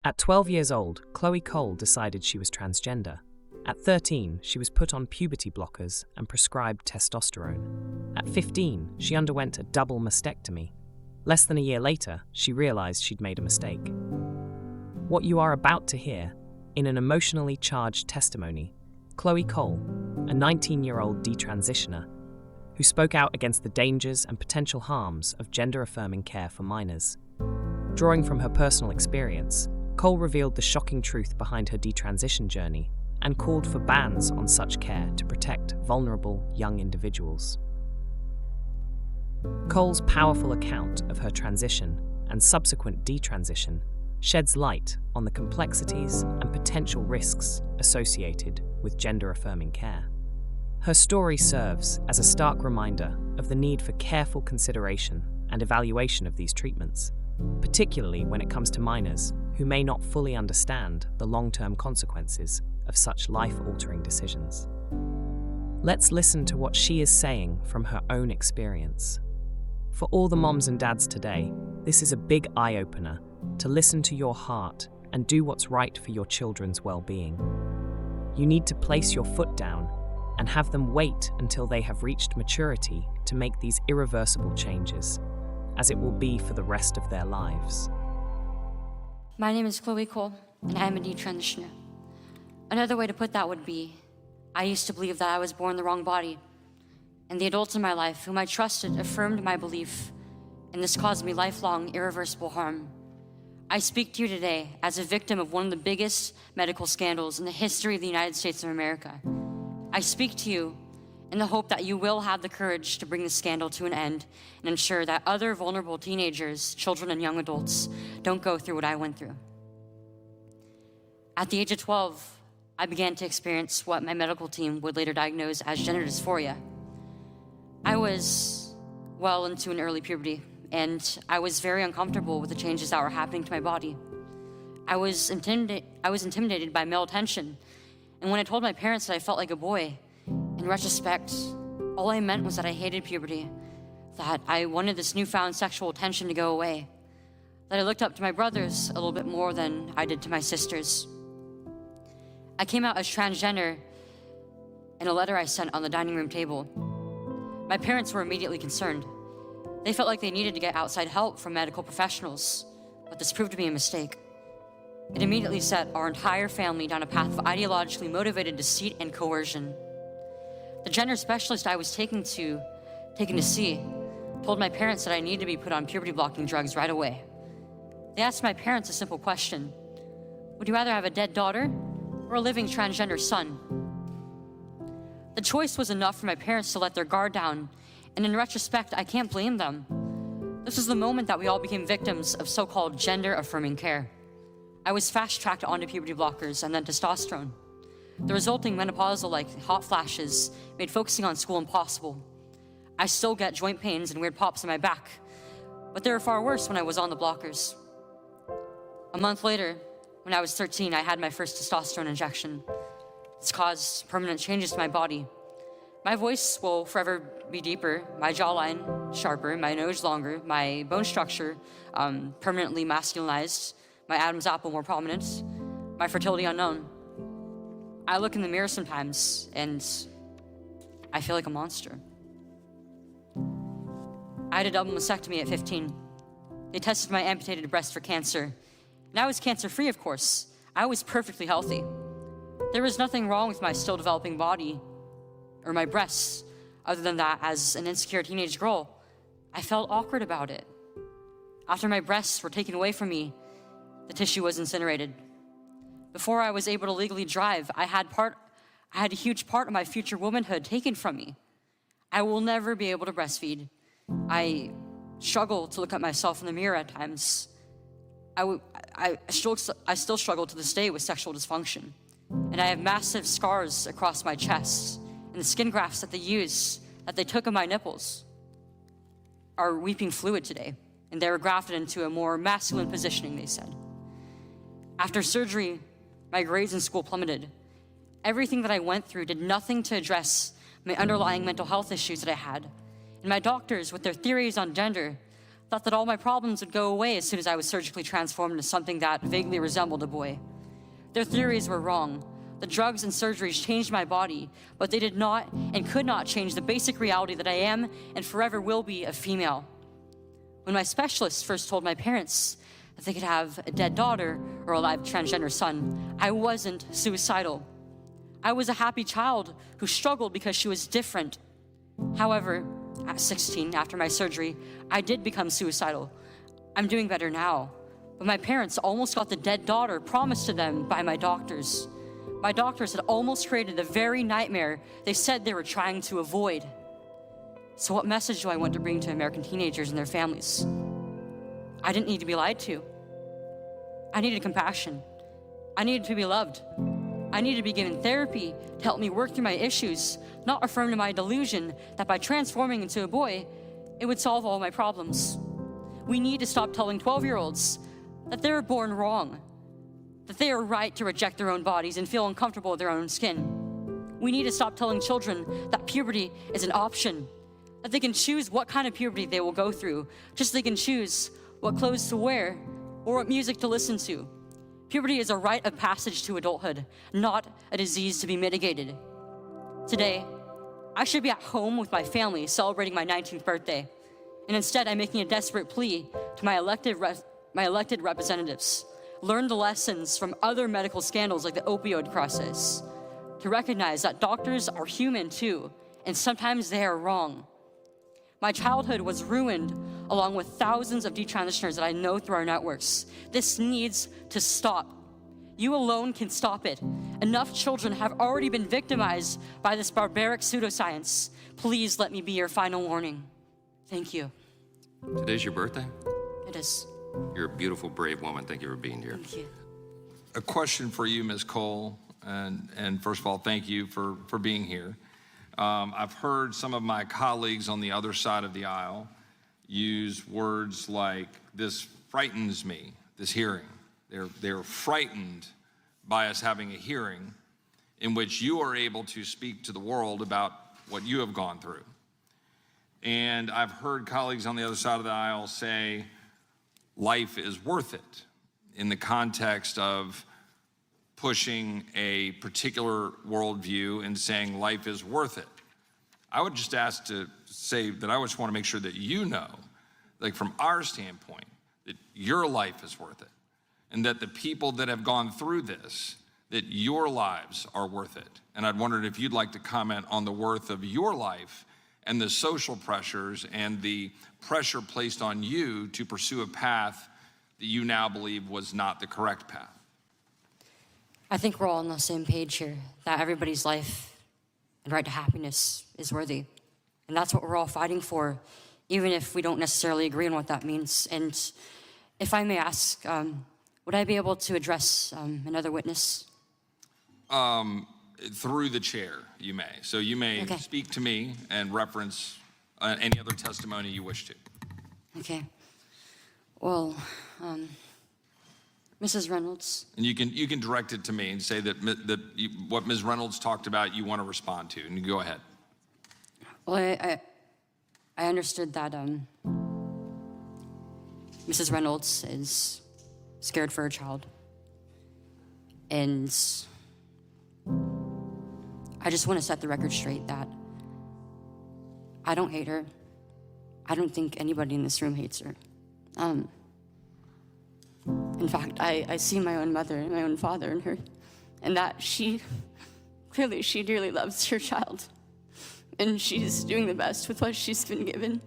At 12 years old, Chloe Cole decided she was transgender. At 13, she was put on puberty blockers and prescribed testosterone. At 15, she underwent a double mastectomy. Less than a year later, she realized she'd made a mistake. What you are about to hear, in an emotionally charged testimony, Chloe Cole, a 19-year-old detransitioner, who spoke out against the dangers and potential harms of gender-affirming care for minors. Drawing from her personal experience, Cole revealed the shocking truth behind her detransition journey and called for bans on such care to protect vulnerable young individuals. Cole's powerful account of her transition and subsequent detransition sheds light on the complexities and potential risks associated with gender-affirming care. Her story serves as a stark reminder of the need for careful consideration and evaluation of these treatments, particularly when it comes to minors who may not fully understand the long-term consequences of such life-altering decisions. Let's listen to what she is saying from her own experience. For all the moms and dads today, this is a big eye-opener to listen to your heart and do what's right for your children's well-being. You need to place your foot down and have them wait until they have reached maturity to make these irreversible changes, as it will be for the rest of their lives. My name is Chloe Cole, and I am a detransitioner. Another way to put that would be, I used to believe that I was born in the wrong body, and the adults in my life whom I trusted affirmed my belief, and this caused me lifelong, irreversible harm. I speak to you today as a victim of one of the biggest medical scandals in the history of the United States of America. I speak to you in the hope that you will have the courage to bring the scandal to an end and ensure that other vulnerable teenagers, children, and young adults don't go through what I went through. At the age of 12, I began to experience what my medical team would later diagnose as gender dysphoria. I was well into an early puberty, and I was very uncomfortable with the changes that were happening to my body. I was intimidated by male attention, and when I told my parents that I felt like a boy, in retrospect, all I meant was that I hated puberty, that I wanted this newfound sexual attention to go away, that I looked up to my brothers a little bit more than I did to my sisters. I came out as transgender in a letter I sent on the dining room table. My parents were immediately concerned. They felt like they needed to get outside help from medical professionals, but this proved to be a mistake. It immediately set our entire family down a path of ideologically motivated deceit and coercion. The gender specialist I was taken to see told my parents that I needed to be put on puberty-blocking drugs right away. They asked my parents a simple question: would you rather have a dead daughter or a living transgender son? The choice was enough for my parents to let their guard down, and in retrospect, I can't blame them. This was the moment that we all became victims of so-called gender-affirming care. I was fast-tracked onto puberty blockers and then testosterone. The resulting menopausal-like hot flashes made focusing on school impossible. I still get joint pains and weird pops in my back, but they were far worse when I was on the blockers. A month later, when I was 13, I had my first testosterone injection. It's caused permanent changes to my body. My voice will forever be deeper, my jawline sharper, my nose longer, my bone structure permanently masculinized, my Adam's apple more prominent, my fertility unknown. I look in the mirror sometimes and I feel like a monster. I had a double mastectomy at 15. They tested my amputated breast for cancer. And I was cancer-free, of course. I was perfectly healthy. There was nothing wrong with my still developing body or my breasts, other than that, as an insecure teenage girl, I felt awkward about it. After my breasts were taken away from me, the tissue was incinerated. Before I was able to legally drive, I had a huge part of my future womanhood taken from me. I will never be able to breastfeed. I struggle to look at myself in the mirror at times. I still struggle to this day with sexual dysfunction. And I have massive scars across my chest, and the skin grafts that they took of my nipples are weeping fluid today, and they were grafted into a more masculine positioning, they said. After surgery, my grades in school plummeted. Everything that I went through did nothing to address my underlying mental health issues that I had. And my doctors, with their theories on gender, thought that all my problems would go away as soon as I was surgically transformed into something that vaguely resembled a boy. Their theories were wrong. The drugs and surgeries changed my body, but they did not and could not change the basic reality that I am and forever will be a female. When my specialist first told my parents that they could have a dead daughter or a live transgender son, I wasn't suicidal. I was a happy child who struggled because she was different. However, at 16, after my surgery, I did become suicidal. I'm doing better now, but my parents almost got the dead daughter promised to them by my doctors. My doctors had almost created the very nightmare they said they were trying to avoid. So what message do I want to bring to American teenagers and their families? I didn't need to be lied to. I needed compassion. I needed to be loved. I needed to be given therapy to help me work through my issues, not affirm to my delusion that by transforming into a boy, it would solve all my problems. We need to stop telling 12-year-olds that they were born wrong, that they are right to reject their own bodies and feel uncomfortable with their own skin. We need to stop telling children that puberty is an option, that they can choose what kind of puberty they will go through, just so they can choose what clothes to wear or what music to listen to. Puberty is a rite of passage to adulthood, not a disease to be mitigated. Today, I should be at home with my family celebrating my 19th birthday, and instead I'm making a desperate plea to my elected representatives. Learn the lessons from other medical scandals like the opioid crisis, to recognize that doctors are human too, and sometimes they are wrong. My childhood was ruined along with thousands of detransitioners that I know through our networks. This needs to stop. You alone can stop it. Enough children have already been victimized by this barbaric pseudoscience. Please let me be your final warning. Thank you. Today's your birthday? It is. You're a beautiful, brave woman. Thank you for being here. Thank you. A question for you, Ms. Cole, and first of all, thank you for being here. I've heard some of my colleagues on the other side of the aisle use words like, this frightens me, this hearing. They're frightened by us having a hearing in which you are able to speak to the world about what you have gone through. And I've heard colleagues on the other side of the aisle say, life is worth it, in the context of pushing a particular worldview and saying life is worth it. I would just ask to say that I just want to make sure that you know, like from our standpoint, that your life is worth it, and that the people that have gone through this, that your lives are worth it. And I'd wondered if you'd like to comment on the worth of your life and the social pressures and the pressure placed on you to pursue a path that you now believe was not the correct path. I think we're all on the same page here, that everybody's life and right to happiness is worthy. And that's what we're all fighting for, even if we don't necessarily agree on what that means. And if I may ask, would I be able to address another witness? Through the chair, you may. So you may speak to me and reference any other testimony you wish to. Okay. Well, Mrs. Reynolds. And you can direct it to me and say that what Ms. Reynolds talked about you want to respond to, and you go ahead. Well, I understood that Mrs. Reynolds is scared for her child. And I just want to set the record straight that I don't hate her. I don't think anybody in this room hates her. In fact, I see my own mother and my own father in her, and that she dearly loves her child, and she's doing the best with what she's been given.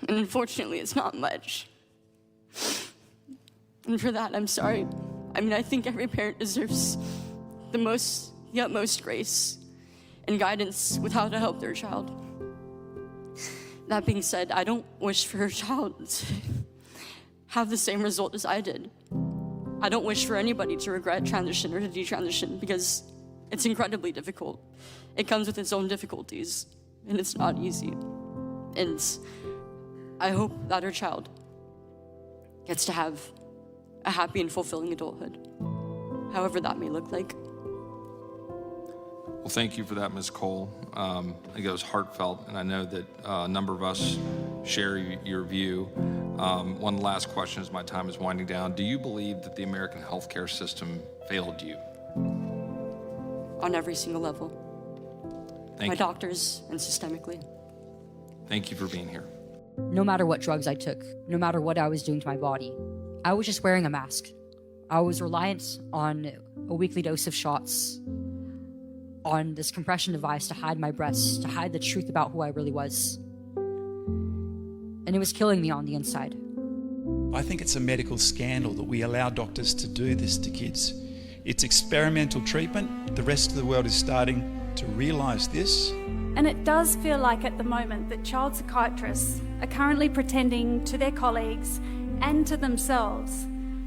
And unfortunately, it's not much. And for that, I'm sorry. I mean, I think every parent deserves the utmost grace and guidance with how to help their child. That being said, I don't wish for her child to have the same result as I did. I don't wish for anybody to regret transition or to detransition, because it's incredibly difficult. It comes with its own difficulties, and it's not easy. And I hope that her child gets to have a happy and fulfilling adulthood, however that may look like. Well, thank you for that, Ms. Cole. I think it was heartfelt, and I know that a number of us share your view. One last question as my time is winding down. Do you believe that the American healthcare system failed you? On every single level. Thank My you. doctors and systemically. Thank you for being here. No matter what drugs I took, no matter what I was doing to my body, I was just wearing a mask. I was reliant on a weekly dose of shots, on this compression device to hide my breasts, to hide the truth about who I really was. And it was killing me on the inside. I think it's a medical scandal that we allow doctors to do this to kids. It's experimental treatment. The rest of the world is starting to realise this. And it does feel like at the moment that child psychiatrists are currently pretending to their colleagues and to themselves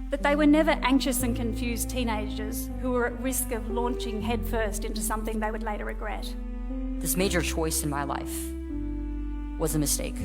that they were never anxious and confused teenagers who were at risk of launching headfirst into something they would later regret. This major choice in my life was a mistake.